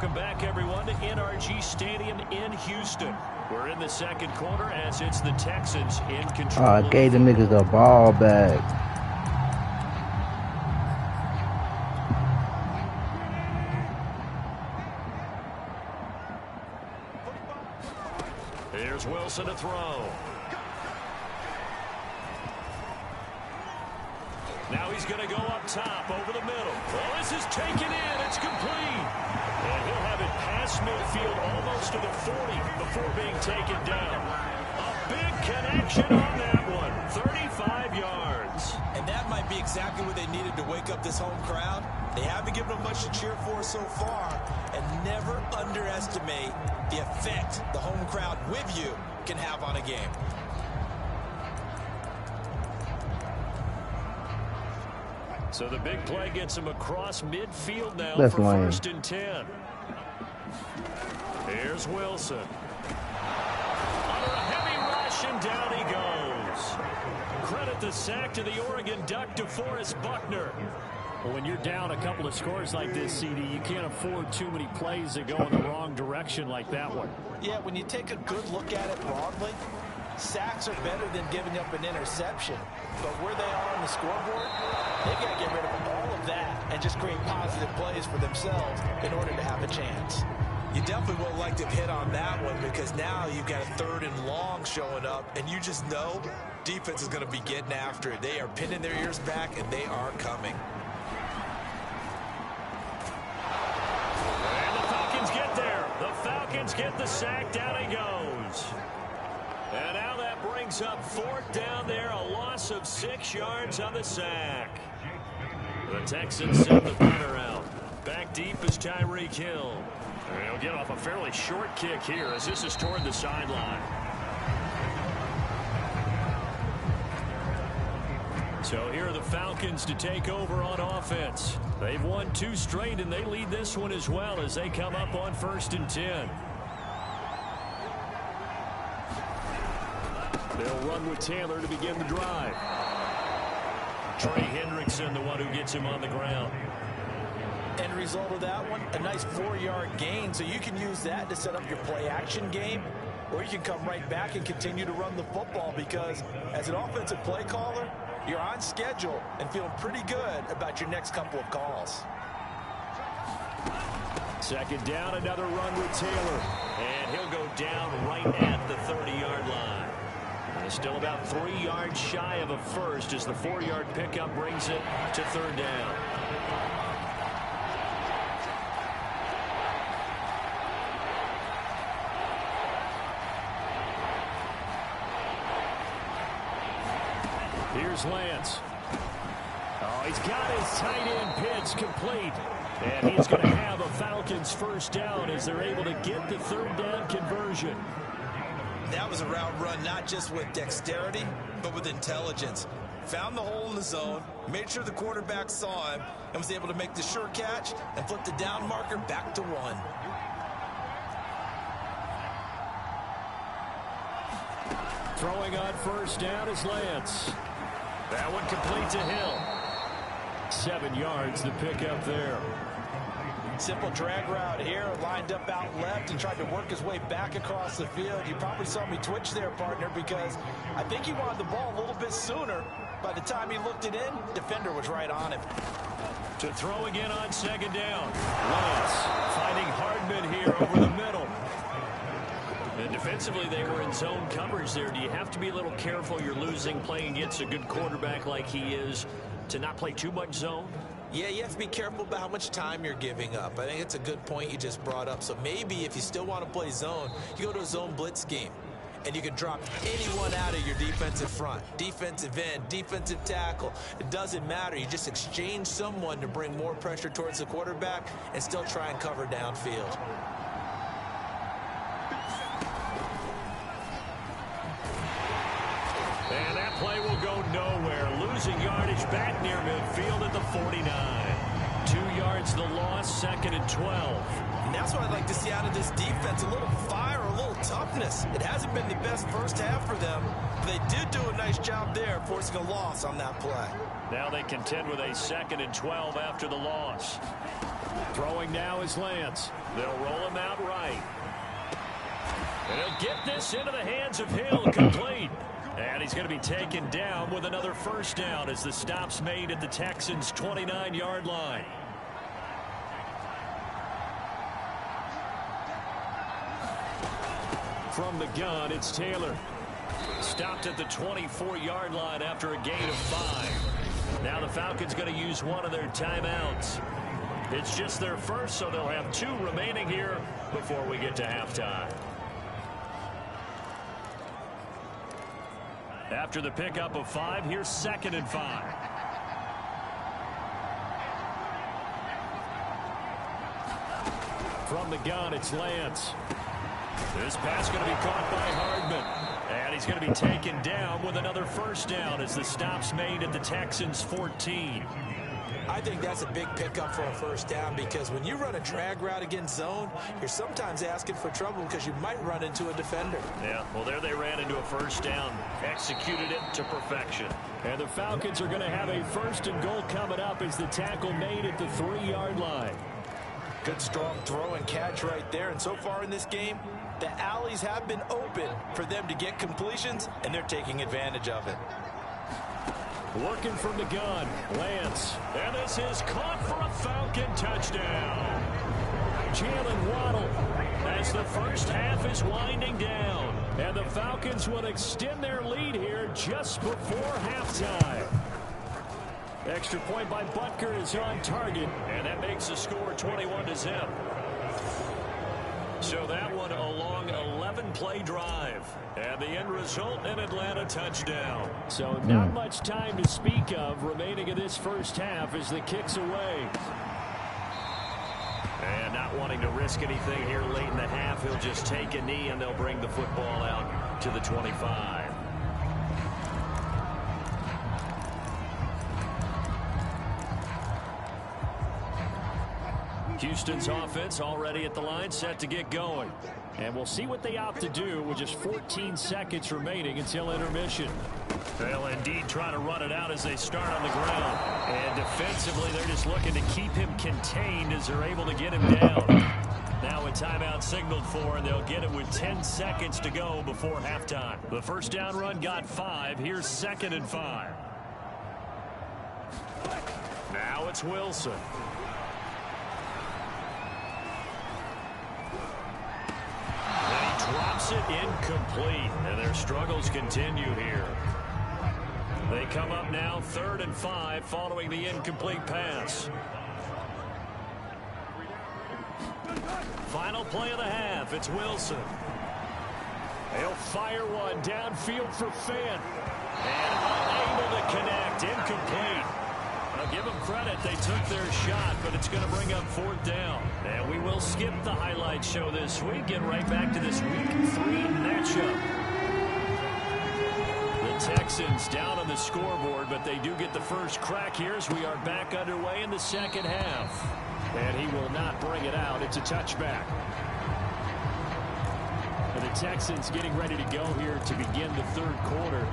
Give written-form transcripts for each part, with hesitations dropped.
Welcome back, everyone, to NRG Stadium in Houston. We're in the second quarter as it's the Texans in control. I gave the niggas the ball back. Here's Wilson to throw. Now he's going to go up top over the middle. Well, this is taken in. It's complete. And he'll have it past midfield almost to the 40 before being taken down. A big connection on that one. 35 yards. And that might be exactly what they needed to wake up this home crowd. They haven't given them much to cheer for so far. And never underestimate the effect the home crowd with you can have on a game. So the big play gets him across midfield now That's for lame. 1st and 10. Here's Wilson. Under a heavy rush, and down he goes. Credit the sack to the Oregon Duck, DeForest Buckner. Well, when you're down a couple of scores like this, CD, you can't afford too many plays that go in the wrong direction like that one. Yeah, when you take a good look at it broadly, sacks are better than giving up an interception. But where they are on the scoreboard, they've got to get rid of all of that and just create positive plays for themselves in order to have a chance. You definitely would like to hit on that one because now you've got a 3rd and long showing up, and you just know defense is going to be getting after it. They are pinning their ears back, and they are coming. And the Falcons get there. The Falcons get the sack. Down he goes. And now that brings up 4th down there. A loss of 6 yards on the sack. The Texans send the punter out. Back deep is Tyreek Hill. And he'll get off a fairly short kick here as this is toward the sideline. So here are the Falcons to take over on offense. They've won 2 straight, and they lead this one as well as they come up on 1st and 10. They'll run with Taylor to begin the drive. Trey Hendrickson, the one who gets him on the ground. End result of that one, a nice 4-yard gain, so you can use that to set up your play-action game, or you can come right back and continue to run the football because as an offensive play caller, you're on schedule and feeling pretty good about your next couple of calls. 2nd down, another run with Taylor. And he'll go down right at the 30-yard line. And still about 3 yards shy of a first as the 4-yard pickup brings it to 3rd down. Here's Lance. Oh, he's got his tight end pitch complete. And he's going to have a Falcons 1st down as they're able to get the 3rd down conversion. That was a route run not just with dexterity, but with intelligence. Found the hole in the zone, made sure the quarterback saw him, and was able to make the sure catch and flip the down marker back to 1. Throwing on 1st down is Lance. That one complete to Hill. 7 yards the pickup there. Simple drag route here, lined up out left and tried to work his way back across the field. You probably saw me twitch there, partner, because I think he wanted the ball a little bit sooner. By the time he looked it in, defender was right on him. To throw again on 2nd down. Lance finding Hardman here over the middle. And defensively, they were in zone coverage there. Do you have to be a little careful? You're losing playing against a good quarterback like he is to not play too much zone? Yeah, you have to be careful about how much time you're giving up. I think it's a good point you just brought up. So maybe if you still want to play zone, you go to a zone blitz scheme. And you can drop anyone out of your defensive front. Defensive end, defensive tackle. It doesn't matter. You just exchange someone to bring more pressure towards the quarterback and still try and cover downfield. And that play will go nowhere. Losing yardage back near midfield at the 49. 2 yards the loss, 2nd and 12. And that's what I'd like to see out of this defense. A little fire, a little toughness. It hasn't been the best first half for them, but they did do a nice job there forcing a loss on that play. Now they contend with a 2nd and 12 after the loss. Throwing now is Lance. They'll roll him out right. And he'll get this into the hands of Hill, complete. And he's going to be taken down with another first down as the stop's made at the Texans' 29-yard line. From the gun, it's Taylor. Stopped at the 24-yard line after a gain of 5. Now the Falcons going to use one of their timeouts. It's just their first, so they'll have 2 remaining here before we get to halftime. After the pickup of 5, here's 2nd and 5. From the gun, it's Lance. This pass going to be caught by Hardman. And he's going to be taken down with another first down as the stop's made at the Texans' 14. I think that's a big pickup for a first down because when you run a drag route against zone, you're sometimes asking for trouble because you might run into a defender. Yeah, well, there they ran into a first down, executed it to perfection. And the Falcons are going to have a 1st and goal coming up as the tackle made at the 3-yard line. Good strong throw and catch right there. And so far in this game, the alleys have been open for them to get completions, and they're taking advantage of it. Working from the gun, Lance. And this is caught for a Falcon touchdown. Jalen Waddle. As the first half is winding down. And the Falcons will extend their lead here just before halftime. Extra point by Butker is on target. And that makes the score 21-0. So that one a long 11-play drive. And the end result, an Atlanta touchdown. So not much time to speak of remaining in this first half as the kick's away. And not wanting to risk anything here late in the half, he'll just take a knee and they'll bring the football out to the 25. Houston's offense already at the line, set to get going. And we'll see what they opt to do with just 14 seconds remaining until intermission. They'll indeed try to run it out as they start on the ground. And defensively, they're just looking to keep him contained as they're able to get him down. Now a timeout signaled for, and they'll get it with 10 seconds to go before halftime. The first down run got 5. Here's 2nd and 5. Now it's Wilson. Drops it incomplete, and their struggles continue here. They come up now 3rd and 5 following the incomplete pass. Final play of the half, it's Wilson. They'll fire one downfield for Fant. And unable to connect, incomplete. I'll give them credit, they took their shot, but it's going to bring up 4th down. And we will skip the highlight show this week, get right back to this week 3 matchup. The Texans down on the scoreboard, but they do get the first crack here as we are back underway in the second half. And he will not bring it out. It's a touchback. And the Texans getting ready to go here to begin the 3rd quarter.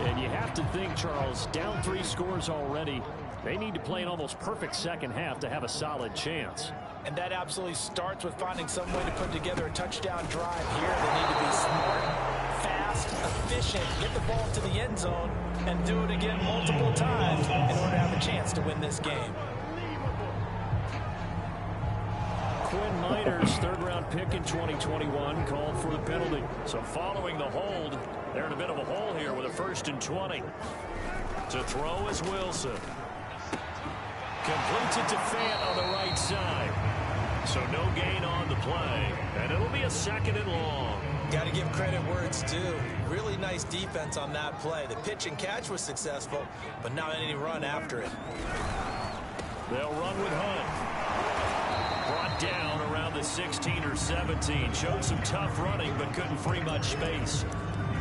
And you have to think, Charles, down 3 scores already. They need to play an almost perfect second half to have a solid chance. And that absolutely starts with finding some way to put together a touchdown drive here. They need to be smart, fast, efficient, get the ball to the end zone, and do it again multiple times in order to have a chance to win this game. Quinn Miners, 3rd-round pick in 2021, called for the penalty. So following the hold, they're in a bit of a hole here with a 1st and 20. To throw is Wilson. Completes it to Fant on the right side. So no gain on the play. And it'll be a 2nd and long. Got to give credit where it's due. Really nice defense on that play. The pitch and catch was successful, but not any run after it. They'll run with Hunt. Brought down around the 16 or 17. Showed some tough running, but couldn't free much space.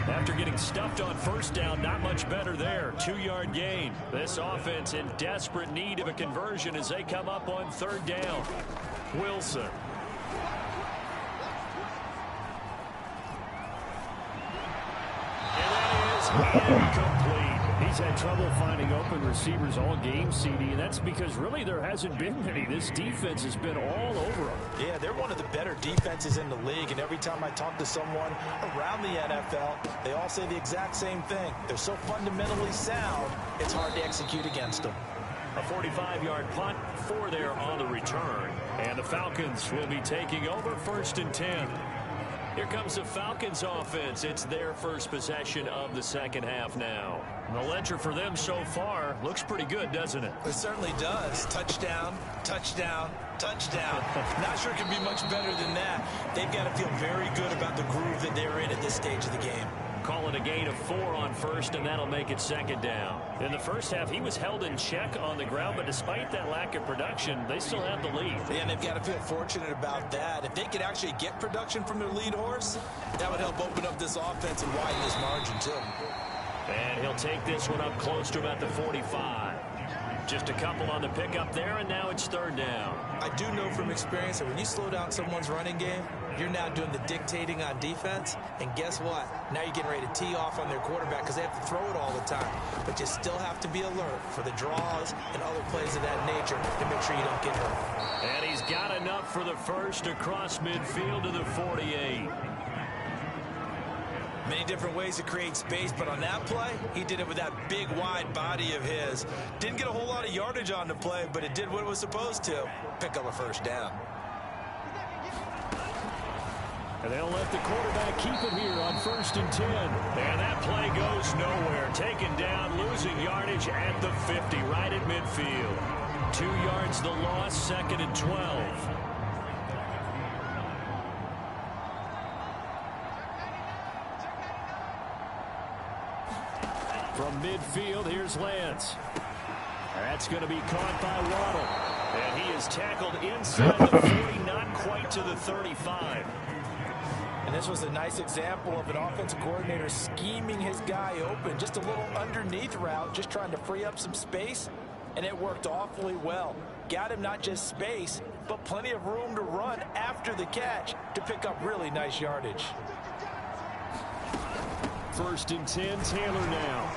After getting stuffed on 1st down, not much better there. 2-yard gain. This offense in desperate need of a conversion as they come up on 3rd down. Wilson. And that is incomplete. He's had trouble finding open receivers all game, CD, and that's because really there hasn't been many. This defense has been all over them. Yeah, they're one of the better defenses in the league, and every time I talk to someone around the NFL, they all say the exact same thing. They're so fundamentally sound, it's hard to execute against them. A 45-yard punt, 4 there on the return. And the Falcons will be taking over 1st and 10. Here comes the Falcons offense. It's their first possession of the second half now. The ledger for them so far looks pretty good, doesn't it? It certainly does. Touchdown, touchdown, touchdown. Not sure it can be much better than that. They've got to feel very good about the groove that they're in at this stage of the game. Call it a gain of 4 on first, and that'll make it 2nd down. In the first half, he was held in check on the ground, but despite that lack of production, they still have the lead. And they've got to feel fortunate about that. If they could actually get production from their lead horse, that would help open up this offense and widen this margin, too. And he'll take this one up close to about the 45. Just a couple on the pickup there, and now it's 3rd down. I do know from experience that when you slow down someone's running game, you're now doing the dictating on defense. And guess what? Now you're getting ready to tee off on their quarterback because they have to throw it all the time. But you still have to be alert for the draws and other plays of that nature to make sure you don't get hurt. And he's got enough for the first across midfield to the 48. Many different ways to create space, but on that play, he did it with that big, wide body of his. Didn't get a whole lot of yardage on the play, but it did what it was supposed to. Pick up a 1st down. And they'll let the quarterback keep it here on 1st and 10. And that play goes nowhere. Taken down, losing yardage at the 50, right at midfield. 2 yards the loss, 2nd and 12. From midfield, here's Lance. That's going to be caught by Waddle. And he is tackled inside the 40, not quite to the 35. And this was a nice example of an offensive coordinator scheming his guy open. Just a little underneath route, just trying to free up some space. And it worked awfully well. Got him not just space, but plenty of room to run after the catch to pick up really nice yardage. 1st and 10, Taylor now.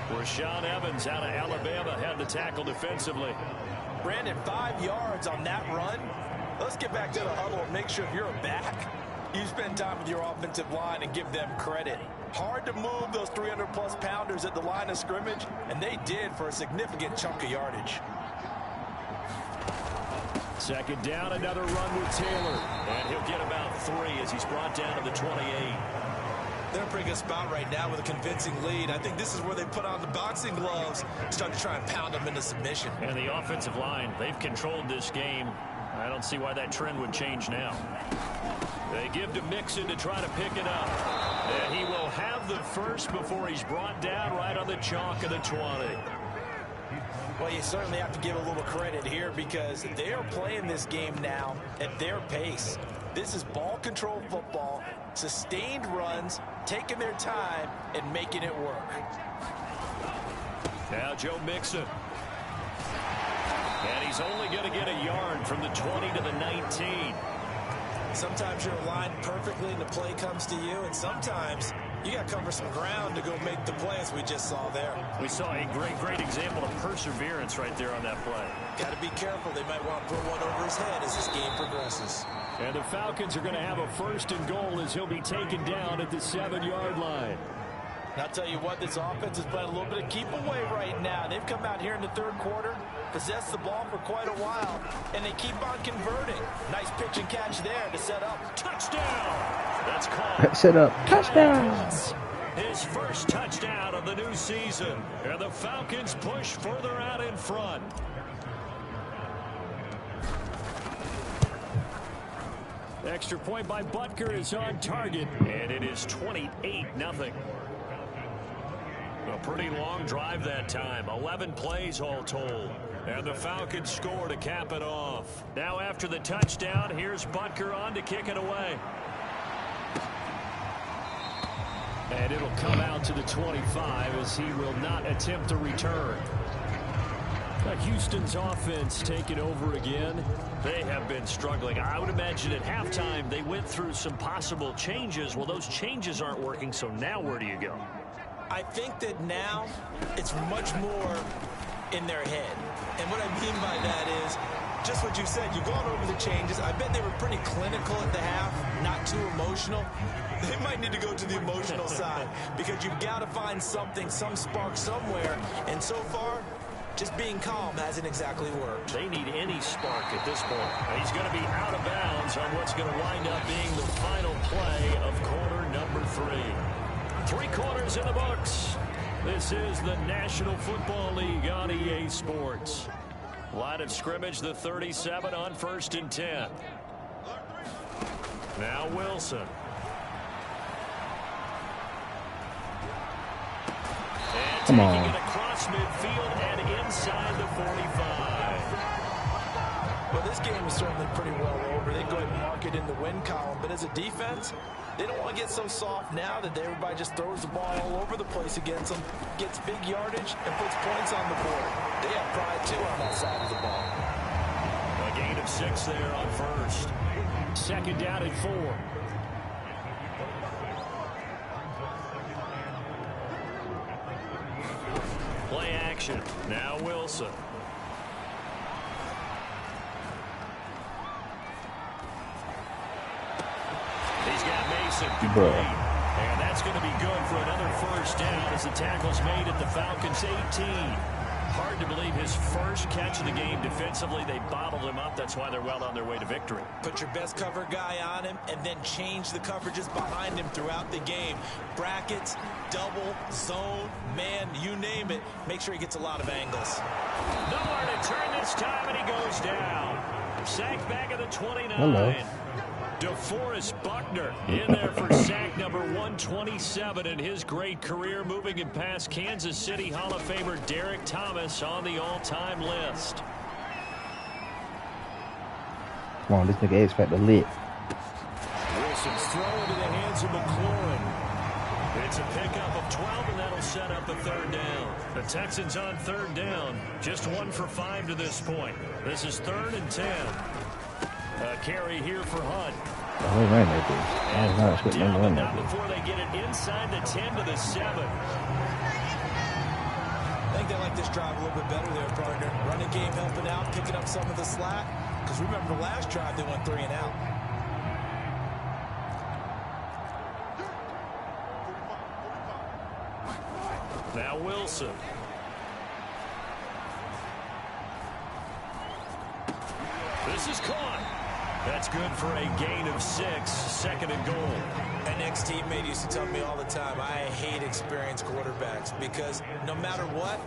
Rashaan Evans out of Alabama had the tackle defensively. Brandon, 5 yards on that run. Let's get back to the huddle and make sure if you're a back, you spend time with your offensive line and give them credit. Hard to move those 300-plus pounders at the line of scrimmage, and they did for a significant chunk of yardage. 2nd down, another run with Taylor. And he'll get about 3 as he's brought down to the 28. They're in a pretty good spot right now with a convincing lead. I think this is where they put on the boxing gloves, start to try and pound them into submission. And the offensive line, they've controlled this game. I don't see why that trend would change now. They give to Mixon to try to pick it up. And he will have the first before he's brought down right on the chalk of the 20. Well, you certainly have to give a little credit here because they are playing this game now at their pace. This is ball control football, sustained runs, taking their time, and making it work. Now Joe Mixon. And he's only going to get a yard from the 20 to the 19. Sometimes you're aligned perfectly and the play comes to you, and sometimes you got to cover some ground to go make the play, as we just saw there. We saw a great example of perseverance right there on that play. Got to be careful. They might want to put one over his head as this game progresses. And the Falcons are going to have a 1st and goal as he'll be taken down at the 7-yard line. And I'll tell you what, this offense is playing a little bit of keep away right now. They've come out here in the 3rd quarter, possessed the ball for quite a while, and they keep on converting. Nice pitch and catch there to set up. Touchdown! That's called. Set up. Touchdown! His first touchdown of the new season. And the Falcons push further out in front. Extra point by Butker is on target. And it is 28-0. A pretty long drive that time. 11 plays all told. And the Falcons score to cap it off. Now after the touchdown, here's Butker on to kick it away. And it'll come out to the 25 as he will not attempt a return. Houston's offense taking over again. They have been struggling. I would imagine at halftime they went through some possible changes. Well, those changes aren't working, so now where do you go? I think that now it's much more in their head. And what I mean by that is just what you said. You've gone over the changes. I bet they were pretty clinical at the half, not too emotional. They might need to go to the emotional side because you've got to find something, some spark somewhere. And so far, just being calm hasn't exactly worked. They need any spark at this point. He's going to be out of bounds on what's going to wind up being the final play of quarter number 3. 3 quarters in the books. This is the National Football League on EA Sports. Line of scrimmage, the 37 on 1st and 10. Now Wilson. And Come taking on. it across midfield and inside the 45. Well, this game is certainly pretty well over. They go ahead and mark it in the win column. But as a defense, they don't want to get so soft now that everybody just throws the ball all over the place against them, gets big yardage, and puts points on the board. They have pride, too, on that side of the ball. A gain of 6 there on 1st. 2nd down and 4. Play action. Now Wilson. He's got Mason complete. And that's going to be good for another 1st down as the tackle's made at the Falcons' 18. Hard to believe his first catch of the game defensively. They bottled him up. That's why they're well on their way to victory. Put your best cover guy on him and then change the coverages behind him throughout the game. Brackets, double, zone, man, you name it. Make sure he gets a lot of angles. Nowhere to turn this time, and he goes down. Sacked back at the 29. Hello. DeForest Buckner in there for sack number 127 in his great career, moving him past Kansas City Hall of Famer Derek Thomas on the all-time list. Come on, this nigga expect the lit. Wilson's throw into the hands of McLaurin. It's a pickup of 12, and that'll set up a 3rd down. The Texans on 3rd down, just 1 for 5 to this point. This is 3rd and 10. A carry here for Hunt. Oh, they ran that bitch. I was not expecting them to run that Not bitch. before they get it inside the 10 to the 7. I think they like this drive a little bit better there, partner. Running game helping out, picking up some of the slack. Because remember the last drive, they went 3 and out. Now Wilson. This is caught. That's good for a gain of 6, 2nd and goal. An ex-teammate used to tell me all the time, I hate experienced quarterbacks because no matter what,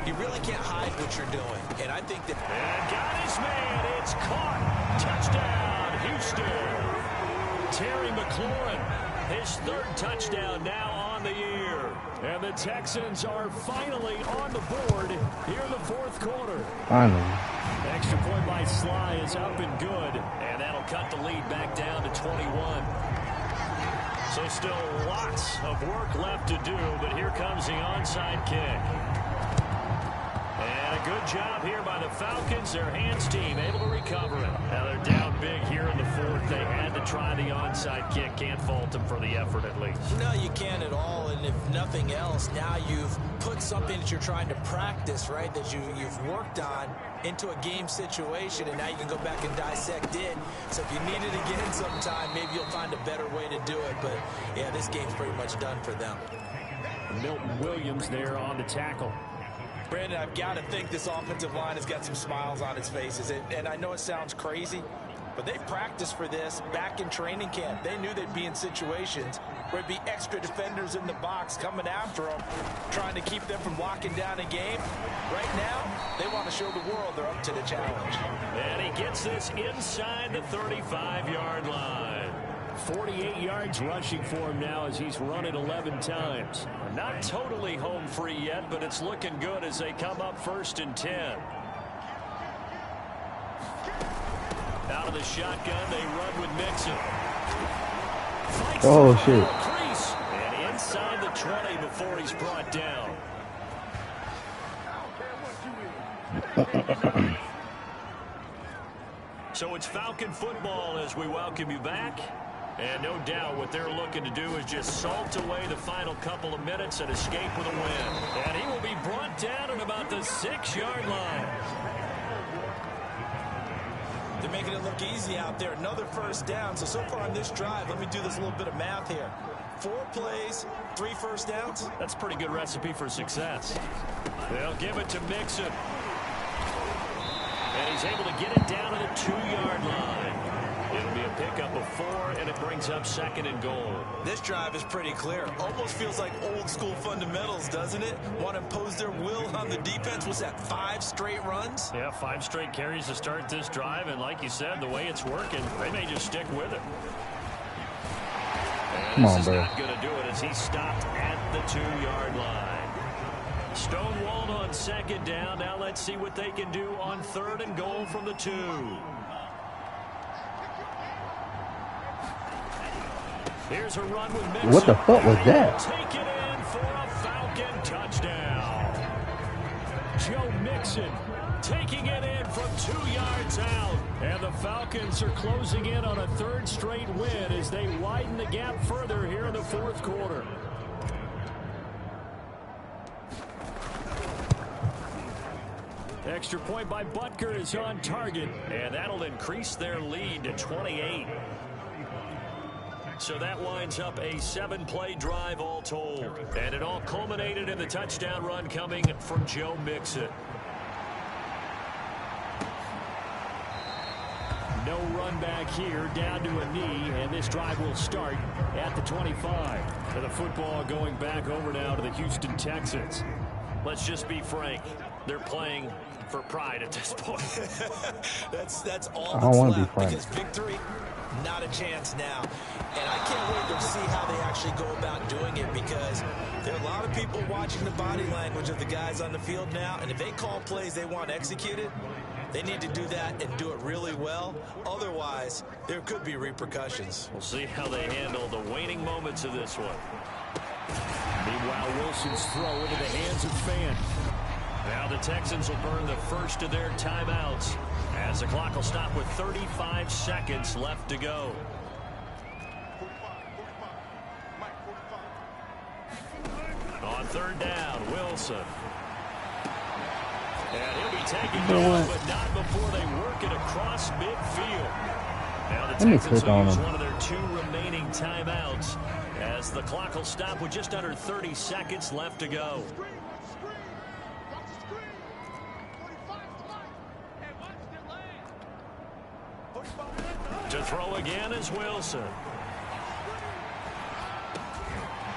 you really can't hide what you're doing. And I think that... And got his man. It's caught. Touchdown, Houston. Terry McLaurin, his 3rd touchdown now on the year. And the Texans are finally on the board here in the 4th quarter. Finally. Extra point by Sly is up and good. And that'll cut the lead back down to 21. So still lots of work left to do, but here comes the onside kick. And a good job here by the Falcons. Their hands team able to recover it. Now they're down big here in the 4th. They had to try the onside kick. Can't fault them for the effort at least. No, you can't at all. And if nothing else, now you've put something that you're trying to practice, right, that you've worked on into a game situation, and now you can go back and dissect it. So if you need it again sometime, maybe you'll find a better way to do it. But, yeah, this game's pretty much done for them. Milton Williams there on the tackle. Brandon, I've got to think this offensive line has got some smiles on its faces. And I know it sounds crazy, but they practiced for this back in training camp. They knew they'd be in situations where there'd be extra defenders in the box coming after them, trying to keep them from locking down a game. Right now, they want to show the world they're up to the challenge. And he gets this inside the 35-yard line. 48 yards rushing for him now as he's run it 11 times. Not totally home free yet, but it's looking good as they come up 1st and 10. Out of the shotgun, they run with Mixon. Fights Oh, through shit. the crease, and inside the 20 before he's brought down. So it's Falcon football as we welcome you back. And no doubt what they're looking to do is just salt away the final couple of minutes and escape with a win. And he will be brought down at about the 6-yard line. They're making it look easy out there. Another first down. So far on this drive, let me do this little bit of math here. 4 plays, 3 first downs. That's a pretty good recipe for success. They'll give it to Mixon. And he's able to get it down to the 2-yard line. It'll be a pickup of 4, and it brings up 2nd and goal. This drive is pretty clear. Almost feels like old school fundamentals, doesn't it? Want to impose their will on the defense. Was that 5 straight runs? Yeah, 5 straight carries to start this drive, and like you said, the way it's working, they may just stick with it. And Come on, this bro. is not going to do it as he stopped at the 2-yard line. Stonewalled on 2nd down. Now let's see what they can do on 3rd and goal from the 2. Here's a run with Mixon. What the fuck was that? Take it in for a Falcon touchdown. Joe Mixon taking it in from 2 yards out. And the Falcons are closing in on a 3rd straight win as they widen the gap further here in the 4th quarter. Extra point by Butker is on target, and that'll increase their lead to 28. So that winds up a 7-play drive all told. And it all culminated in the touchdown run coming from Joe Mixon. No run back here, down to a knee, and this drive will start at the 25. And the football going back over now to the Houston Texans. Let's just be frank. They're playing for pride at this point. that's all I don't want to be left, frank. because victory, not a chance now. And I can't wait to see how they actually go about doing it, because there are a lot of people watching the body language of the guys on the field now, and if they call plays they want executed, they need to do that and do it really well. Otherwise, there could be repercussions. We'll see how they handle the waning moments of this one. Meanwhile, Wilson's throw into the hands of Fan. Now the Texans will burn the first of their timeouts as the clock will stop with 35 seconds left to go. On 3rd down, Wilson. And he'll be taken down, but not before they work it across midfield. Now the Texans will use one of their 2 remaining timeouts as the clock will stop with just under 30 seconds left to go. To throw again is Wilson.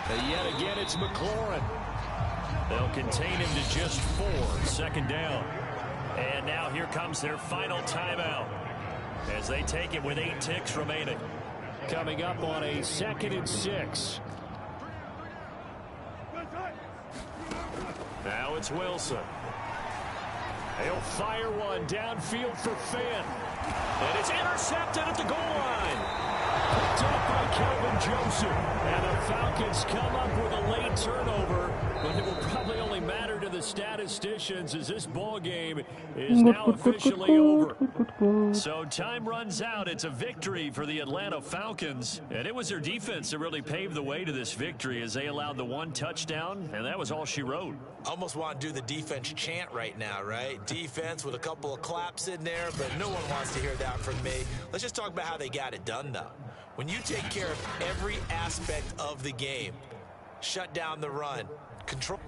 And yet again, it's McLaurin. They'll contain him to just 4. 2nd down. And now here comes their final timeout as they take it with 8 ticks remaining. Coming up on a 2nd and 6. Now it's Wilson. He'll fire one downfield for Fan. And it's intercepted at the goal line. Picked up by Kelvin Joseph. And the Falcons come up with a late turnover, but it will probably only matter to the statisticians as this ball game is now officially over. So time runs out. It's a victory for the Atlanta Falcons, and it was their defense that really paved the way to this victory as they allowed the 1 touchdown, and that was all she wrote. Almost want to do the defense chant right now, right? Defense with a couple of claps in there, but no one wants to hear that from me. Let's just talk about how they got it done, though. When you take care of every aspect of the game, shut down the run, control.